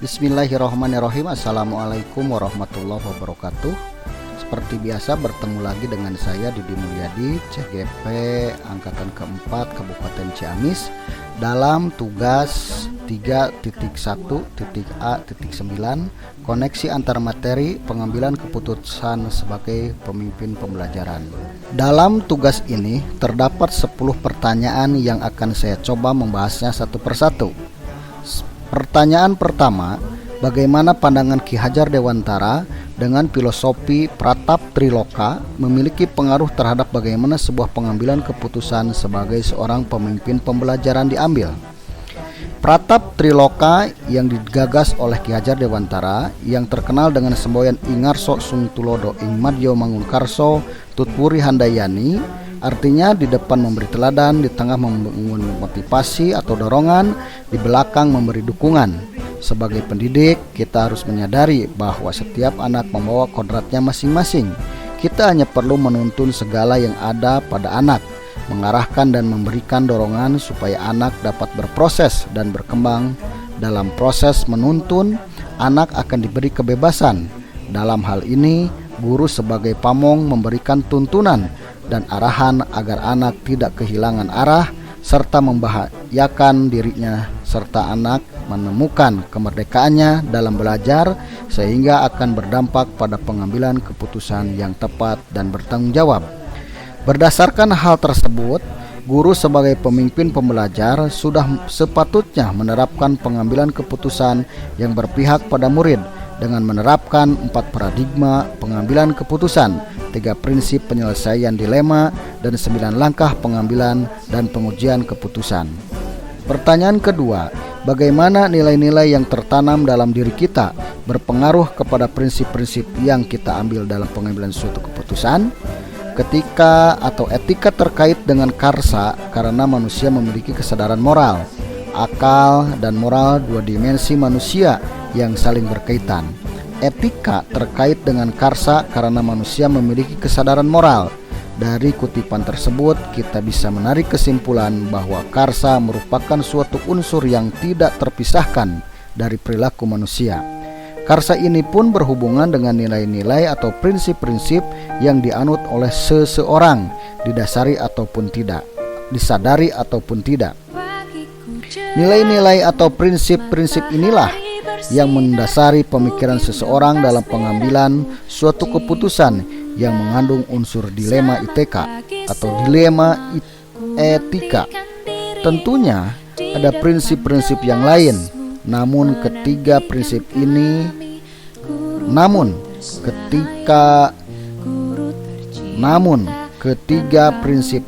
Bismillahirrahmanirrahim. Assalamualaikum warahmatullahi wabarakatuh. Seperti biasa bertemu lagi dengan saya Didi Mulyadi, CGP Angkatan keempat Kabupaten Ciamis dalam tugas 3.1.A.9 koneksi antar materi pengambilan keputusan sebagai pemimpin pembelajaran. Dalam tugas ini terdapat 10 pertanyaan yang akan saya coba membahasnya satu persatu. Pertanyaan pertama, bagaimana pandangan Ki Hajar Dewantara dengan filosofi Pratap Triloka memiliki pengaruh terhadap bagaimana sebuah pengambilan keputusan sebagai seorang pemimpin pembelajaran diambil? Pratap Triloka yang digagas oleh Ki Hajar Dewantara yang terkenal dengan semboyan Ingarso Sungtulodo ing Madyo Mangunkarso Tutpuri Handayani, artinya di depan memberi teladan, di tengah membangun motivasi atau dorongan, di belakang memberi dukungan. Sebagai pendidik, kita harus menyadari bahwa setiap anak membawa kodratnya masing-masing. Kita hanya perlu menuntun segala yang ada pada anak, mengarahkan dan memberikan dorongan supaya anak dapat berproses dan berkembang. Dalam proses menuntun, anak akan diberi kebebasan. Dalam hal ini, guru sebagai pamong memberikan tuntunan dan arahan agar anak tidak kehilangan arah serta membahayakan dirinya, serta anak menemukan kemerdekaannya dalam belajar sehingga akan berdampak pada pengambilan keputusan yang tepat dan bertanggung jawab. Berdasarkan hal tersebut, guru sebagai pemimpin pembelajar sudah sepatutnya menerapkan pengambilan keputusan yang berpihak pada murid dengan menerapkan 4 paradigma pengambilan keputusan, 3 prinsip penyelesaian dilema, dan 9 langkah pengambilan dan pengujian keputusan. Pertanyaan kedua, bagaimana nilai-nilai yang tertanam dalam diri kita berpengaruh kepada prinsip-prinsip yang kita ambil dalam pengambilan suatu keputusan? Ketika atau etika terkait dengan karsa karena manusia memiliki kesadaran moral. Akal dan moral, 2 dimensi manusia yang saling berkaitan. Etika terkait dengan karsa karena manusia memiliki kesadaran moral. Dari kutipan tersebut kita bisa menarik kesimpulan bahwa karsa merupakan suatu unsur yang tidak terpisahkan dari perilaku manusia. Karsa ini pun berhubungan dengan nilai-nilai atau prinsip-prinsip yang dianut oleh seseorang, disadari ataupun tidak. Nilai-nilai atau prinsip-prinsip inilah yang mendasari pemikiran seseorang dalam pengambilan suatu keputusan yang mengandung unsur dilema ITK atau dilema etika. Tentunya ada prinsip-prinsip yang lain, namun ketiga prinsip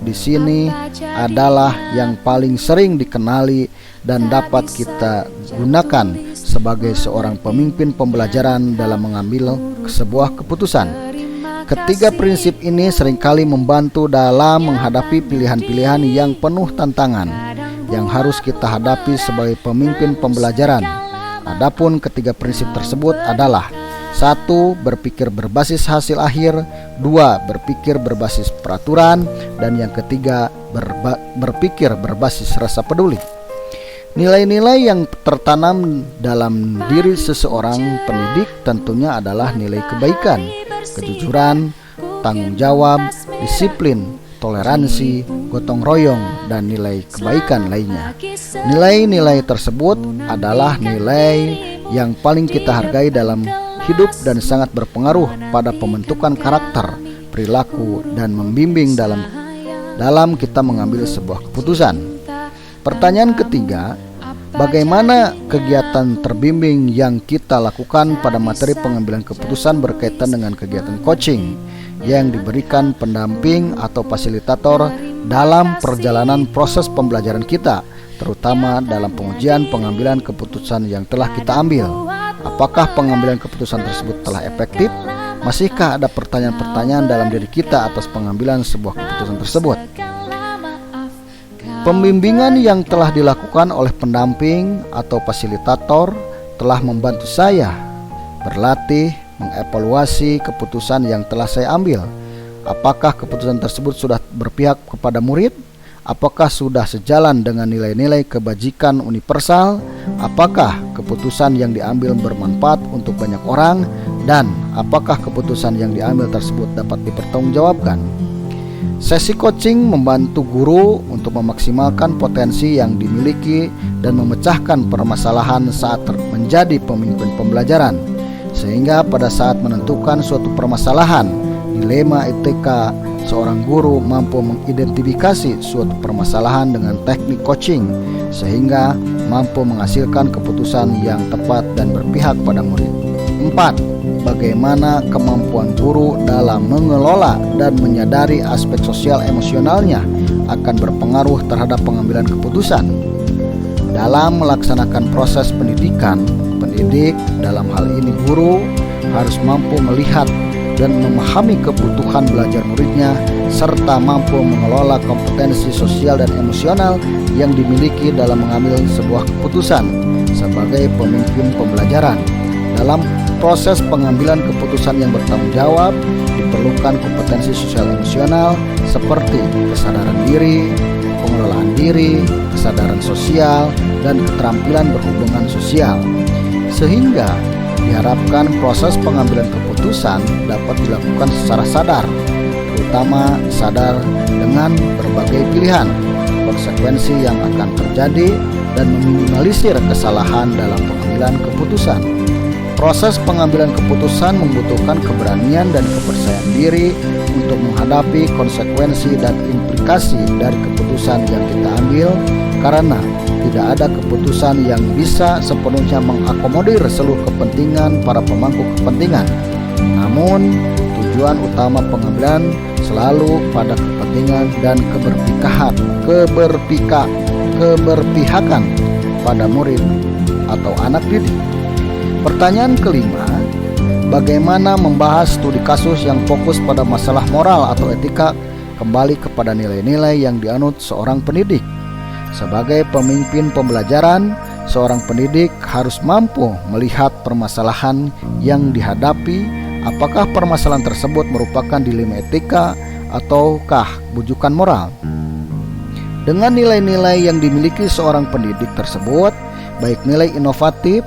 di sini adalah yang paling sering dikenali dan dapat kita gunakan sebagai seorang pemimpin pembelajaran dalam mengambil sebuah keputusan. Ketiga prinsip ini seringkali membantu dalam menghadapi pilihan-pilihan yang penuh tantangan yang harus kita hadapi sebagai pemimpin pembelajaran. Adapun ketiga prinsip tersebut adalah: 1. Berpikir berbasis hasil akhir, 2. Berpikir berbasis peraturan, dan yang ketiga berpikir berbasis rasa peduli. Nilai-nilai yang tertanam dalam diri seseorang pendidik tentunya adalah nilai kebaikan, kejujuran, tanggung jawab, disiplin, toleransi, gotong royong, dan nilai kebaikan lainnya. Nilai-nilai tersebut adalah nilai yang paling kita hargai dalam hidup dan sangat berpengaruh pada pembentukan karakter, perilaku, dan membimbing dalam kita mengambil sebuah keputusan. Pertanyaan ketiga, bagaimana kegiatan terbimbing yang kita lakukan pada materi pengambilan keputusan berkaitan dengan kegiatan coaching yang diberikan pendamping atau fasilitator dalam perjalanan proses pembelajaran kita, terutama dalam pengujian pengambilan keputusan yang telah kita ambil. Apakah pengambilan keputusan tersebut telah efektif? Masihkah ada pertanyaan-pertanyaan dalam diri kita atas pengambilan sebuah keputusan tersebut? Pembimbingan yang telah dilakukan oleh pendamping atau fasilitator telah membantu saya berlatih mengevaluasi keputusan yang telah saya ambil. Apakah keputusan tersebut sudah berpihak kepada murid apakah sudah sejalan dengan nilai-nilai kebajikan universal, apakah keputusan yang diambil bermanfaat untuk banyak orang, dan apakah keputusan yang diambil tersebut dapat dipertanggungjawabkan. Sesi coaching membantu guru untuk memaksimalkan potensi yang dimiliki dan memecahkan permasalahan saat menjadi pemimpin pembelajaran, sehingga pada saat menentukan suatu permasalahan, dilema etika, seorang guru mampu mengidentifikasi suatu permasalahan dengan teknik coaching sehingga mampu menghasilkan keputusan yang tepat dan berpihak pada murid. 4. Bagaimana kemampuan guru dalam mengelola dan menyadari aspek sosial emosionalnya akan berpengaruh terhadap pengambilan keputusan. Dalam melaksanakan proses pendidikan, pendidik, dalam hal ini guru, harus mampu melihat dan memahami kebutuhan belajar muridnya serta mampu mengelola kompetensi sosial dan emosional yang dimiliki dalam mengambil sebuah keputusan sebagai pemimpin pembelajaran. Dalam proses pengambilan keputusan yang bertanggung jawab, diperlukan kompetensi sosial emosional seperti kesadaran diri, pengelolaan diri, kesadaran sosial, dan keterampilan berhubungan sosial. Sehingga diharapkan proses pengambilan keputusan dapat dilakukan secara sadar, terutama sadar dengan berbagai pilihan, konsekuensi yang akan terjadi, dan meminimalisir kesalahan dalam pengambilan keputusan. Proses pengambilan keputusan membutuhkan keberanian dan kepercayaan diri untuk menghadapi konsekuensi dan implikasi dari keputusan yang kita ambil, karena tidak ada keputusan yang bisa sepenuhnya mengakomodir seluruh kepentingan para pemangku kepentingan. Namun, tujuan utama pengambilan selalu pada kepentingan dan keberpihakan pada murid atau anak didik. Pertanyaan kelima, bagaimana membahas studi kasus yang fokus pada masalah moral atau etika kembali kepada nilai-nilai yang dianut seorang pendidik. Sebagai pemimpin pembelajaran, seorang pendidik harus mampu melihat permasalahan yang dihadapi, apakah permasalahan tersebut merupakan dilema etika ataukah bujukan moral. Dengan nilai-nilai yang dimiliki seorang pendidik tersebut, baik nilai inovatif,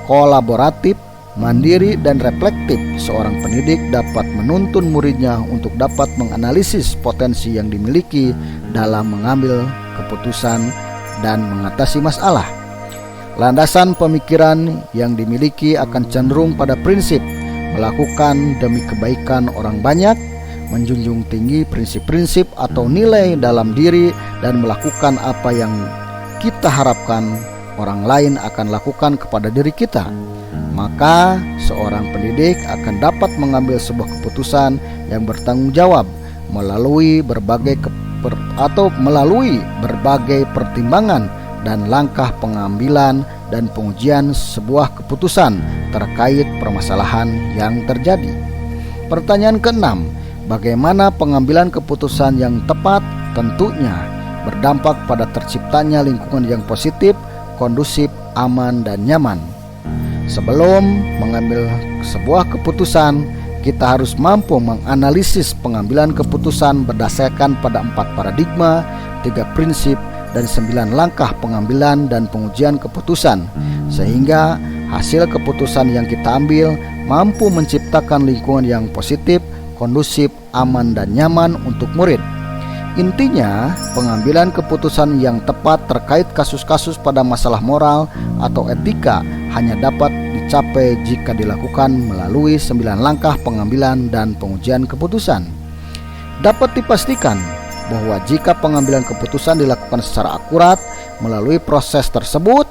kolaboratif, mandiri, dan reflektif, seorang pendidik dapat menuntun muridnya untuk dapat menganalisis potensi yang dimiliki dalam mengambil keputusan dan mengatasi masalah. Landasan pemikiran yang dimiliki akan cenderung pada prinsip melakukan demi kebaikan orang banyak, menjunjung tinggi prinsip-prinsip atau nilai dalam diri, dan melakukan apa yang kita harapkan orang lain akan lakukan kepada diri kita. Maka seorang pendidik akan dapat mengambil sebuah keputusan yang bertanggung jawab melalui berbagai pertimbangan dan langkah pengambilan dan pengujian sebuah keputusan terkait permasalahan yang terjadi. Pertanyaan keenam, bagaimana pengambilan keputusan yang tepat? Tentunya berdampak pada terciptanya lingkungan yang positif, kondusif, aman, dan nyaman. Sebelum mengambil sebuah keputusan, kita harus mampu menganalisis pengambilan keputusan berdasarkan pada 4 paradigma, 3 prinsip, dan 9 langkah pengambilan dan pengujian keputusan, sehingga hasil keputusan yang kita ambil mampu menciptakan lingkungan yang positif, kondusif, aman, dan nyaman untuk murid. Intinya, pengambilan keputusan yang tepat terkait kasus-kasus pada masalah moral atau etika hanya dapat dicapai jika dilakukan melalui 9 langkah pengambilan dan pengujian keputusan. Dapat dipastikan bahwa jika pengambilan keputusan dilakukan secara akurat melalui proses tersebut,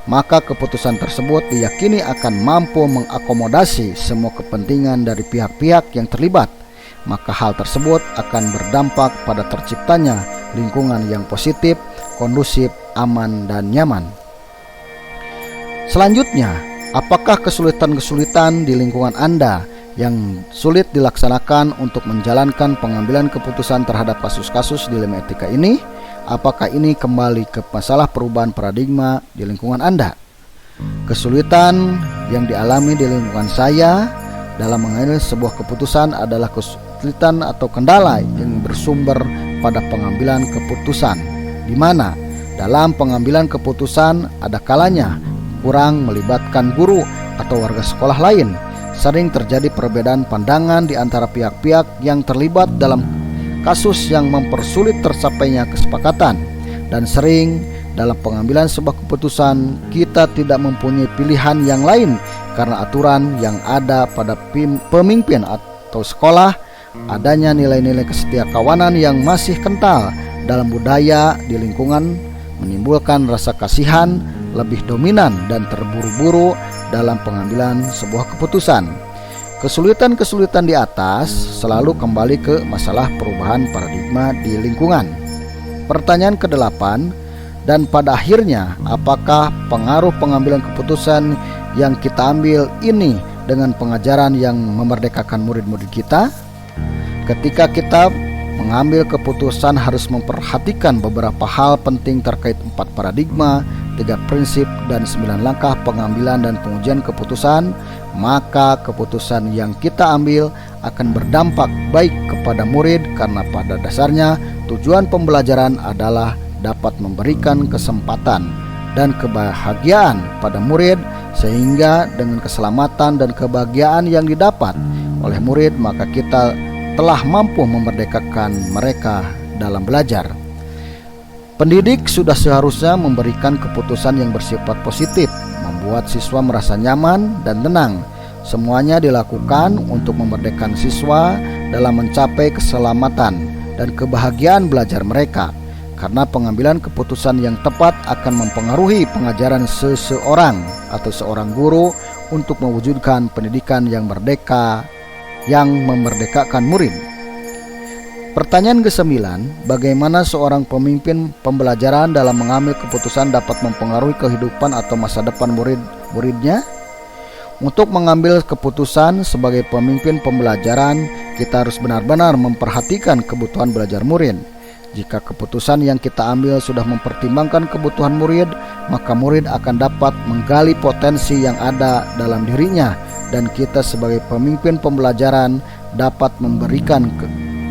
maka keputusan tersebut diyakini akan mampu mengakomodasi semua kepentingan dari pihak-pihak yang terlibat. Maka hal tersebut akan berdampak pada terciptanya lingkungan yang positif, kondusif, aman, dan nyaman. Selanjutnya, apakah kesulitan-kesulitan di lingkungan Anda yang sulit dilaksanakan untuk menjalankan pengambilan keputusan terhadap kasus-kasus dilema etika ini? Apakah ini kembali ke masalah perubahan paradigma di lingkungan Anda? Kesulitan yang dialami di lingkungan saya dalam mengambil sebuah keputusan adalah kesulitan atau kendala yang bersumber pada pengambilan keputusan, di mana dalam pengambilan keputusan ada kalanya kurang melibatkan guru atau warga sekolah lain. Sering terjadi perbedaan pandangan di antara pihak-pihak yang terlibat dalam kasus yang mempersulit tercapainya kesepakatan. Dan sering dalam pengambilan sebuah keputusan kita tidak mempunyai pilihan yang lain karena aturan yang ada pada pemimpin atau sekolah, adanya nilai-nilai kesetiakawanan yang masih kental dalam budaya di lingkungan menimbulkan rasa kasihan lebih dominan dan terburu-buru dalam pengambilan sebuah keputusan. Kesulitan-kesulitan di atas selalu kembali ke masalah perubahan paradigma di lingkungan. Pertanyaan ke-8, dan pada akhirnya apakah pengaruh pengambilan keputusan yang kita ambil ini dengan pengajaran yang memerdekakan murid-murid kita? Ketika kita mengambil keputusan harus memperhatikan beberapa hal penting terkait 4 paradigma, 3 prinsip, dan 9 langkah pengambilan dan pengujian keputusan, maka keputusan yang kita ambil akan berdampak baik kepada murid karena pada dasarnya tujuan pembelajaran adalah dapat memberikan kesempatan dan kebahagiaan pada murid, sehingga dengan keselamatan dan kebahagiaan yang didapat oleh murid maka kita telah mampu memerdekakan mereka dalam belajar. Pendidik sudah seharusnya memberikan keputusan yang bersifat positif, membuat siswa merasa nyaman dan tenang. Semuanya dilakukan untuk memerdekakan siswa dalam mencapai keselamatan dan kebahagiaan belajar mereka. Karena pengambilan keputusan yang tepat akan mempengaruhi pengajaran seseorang atau seorang guru untuk mewujudkan pendidikan yang merdeka, yang memerdekakan murid. Pertanyaan ke-9, bagaimana seorang pemimpin pembelajaran dalam mengambil keputusan dapat mempengaruhi kehidupan atau masa depan murid-muridnya? Untuk mengambil keputusan sebagai pemimpin pembelajaran, kita harus benar-benar memperhatikan kebutuhan belajar murid. Jika keputusan yang kita ambil sudah mempertimbangkan kebutuhan murid, maka murid akan dapat menggali potensi yang ada dalam dirinya, dan kita sebagai pemimpin pembelajaran dapat memberikan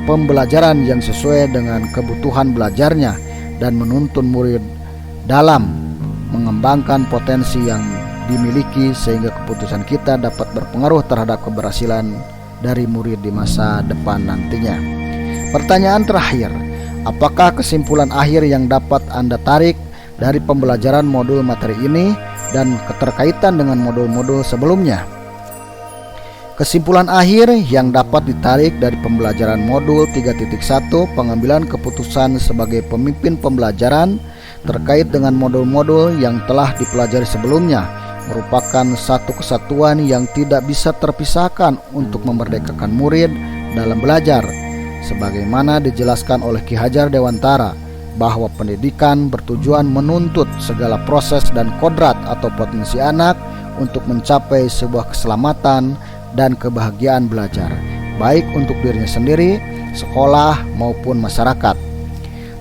pembelajaran yang sesuai dengan kebutuhan belajarnya dan menuntun murid dalam mengembangkan potensi yang dimiliki, sehingga keputusan kita dapat berpengaruh terhadap keberhasilan dari murid di masa depan nantinya. Pertanyaan terakhir, apakah kesimpulan akhir yang dapat Anda tarik dari pembelajaran modul materi ini dan keterkaitan dengan modul-modul sebelumnya? Kesimpulan akhir yang dapat ditarik dari pembelajaran modul 3.1 pengambilan keputusan sebagai pemimpin pembelajaran terkait dengan modul-modul yang telah dipelajari sebelumnya merupakan satu kesatuan yang tidak bisa terpisahkan untuk memerdekakan murid dalam belajar. Sebagaimana dijelaskan oleh Ki Hajar Dewantara bahwa pendidikan bertujuan menuntut segala proses dan kodrat atau potensi anak untuk mencapai sebuah keselamatan dan kebahagiaan belajar, baik untuk dirinya sendiri, sekolah maupun masyarakat.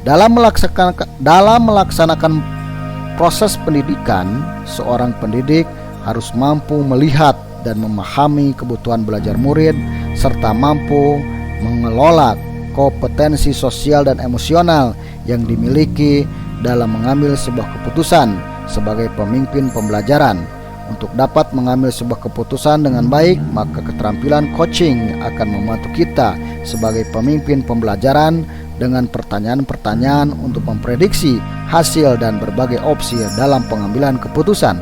Dalam melaksanakan proses pendidikan, seorang pendidik harus mampu melihat dan memahami kebutuhan belajar murid serta mampu mengelola kompetensi sosial dan emosional yang dimiliki dalam mengambil sebuah keputusan sebagai pemimpin pembelajaran. Untuk dapat mengambil sebuah keputusan dengan baik, maka keterampilan coaching akan membantu kita sebagai pemimpin pembelajaran dengan pertanyaan-pertanyaan untuk memprediksi hasil dan berbagai opsi dalam pengambilan keputusan.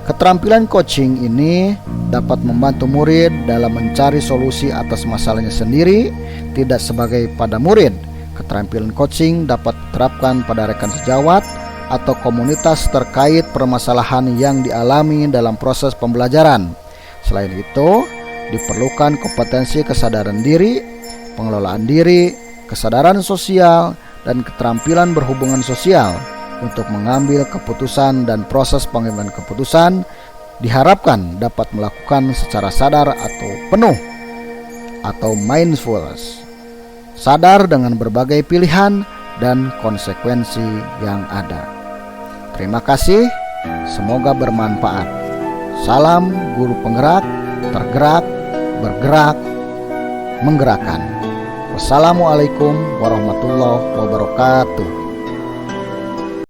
Keterampilan coaching ini dapat membantu murid dalam mencari solusi atas masalahnya sendiri, tidak sebagai pada murid. Keterampilan coaching dapat diterapkan pada rekan sejawat atau komunitas terkait permasalahan yang dialami dalam proses pembelajaran. Selain itu, diperlukan kompetensi kesadaran diri, pengelolaan diri, kesadaran sosial, dan keterampilan berhubungan sosial untuk mengambil keputusan, dan proses pengambilan keputusan diharapkan dapat melakukan secara sadar atau penuh atau mindfulness, sadar dengan berbagai pilihan dan konsekuensi yang ada. Terima kasih, semoga bermanfaat. Salam guru penggerak, tergerak, bergerak, menggerakkan. Wassalamualaikum warahmatullahi wabarakatuh.